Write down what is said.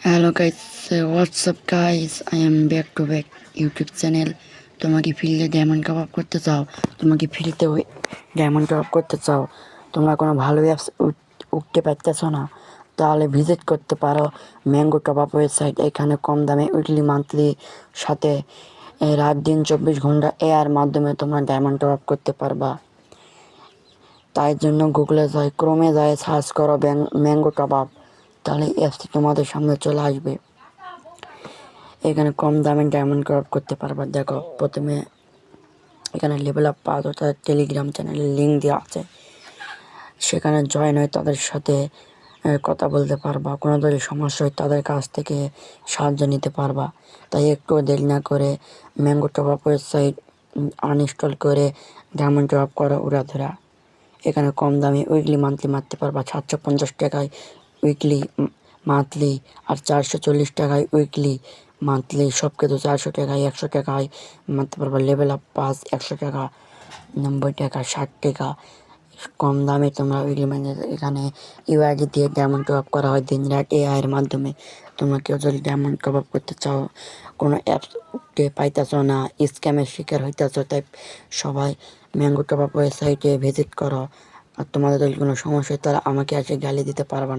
Hello guys, what's up guys? I am back to back YouTube channel. তোমাকে ফিল্ডে diamond cup up করতে চাও, তোমাকে ফ্রিতে ডায়মন্ড কাপ আপ করতে চাও, তোমরা কোনো ভালো অ্যাপস উঠতে পারতেছো না, তাহলে ভিজিট করতে পারো ম্যাঙ্গো টপ আপ ওয়েবসাইট। এখানে কম দামে উইকলি মান্থলি সাথে রাত দিন 24 ঘন্টা এআর মাধ্যমে তোমরা ডায়মন্ড টপ আপ করতে পারবা। তাই জন্য গুগলে যায়, ক্রোমে যায়, সার্চ করো ম্যাঙ্গো টপ আপ, তাহলে অ্যাপসটি তোমাদের সামনে চলে আসবে। এখানে কম দামে ডায়মন্ড কাপ করতে পারবা। দেখো, প্রথমে এখানে লেভেল আপ পাওয়া যায়, তাদের টেলিগ্রাম চ্যানেলের লিঙ্ক দেওয়া আছে, সেখানে জয়েন হয়ে তাদের সাথে কথা বলতে পারবা। কোনো ধরনের সমস্যা হয় তাদের কাছ থেকে সাহায্য নিতে পারবা। তাই একটু দেরি না করে mango top up website uninstall করে ডায়মন্ড টপ আপ করো উড়াধুরা। এখানে কম দামে উইকলি মান্থলি মারতে পারবা 750 টাকায় উইকলি মান্থলি, আর 440 টাকায় উইকলি মান্থলি। সব কিছু 400 টাকায় 100 টাকায় মারতে পারবা। লেভেল আপ পাস 100 টাকা, 90 টাকা, 60 টাকা কম দামে তোমরা উইকলি মানে এখানে ইউআইডি দিয়ে ডায়মন্ড টপ আপ করা হয় দিন রাত এআইয়ের মাধ্যমে। তোমরা কেউ যদি ডায়মন্ড টপ আপ করতে চাও, কোনো অ্যাপস উঠতে পাইতেছো না, স্ক্যামের শিকার হইতেছো, তাই সবাই ম্যাঙ্গো টপ আপ ওয়েবসাইটে ভিজিট করো। আর তোমাদের যদি কোনো সমস্যা হয় তারা আমাকে এসে গালি দিতে পারবা না।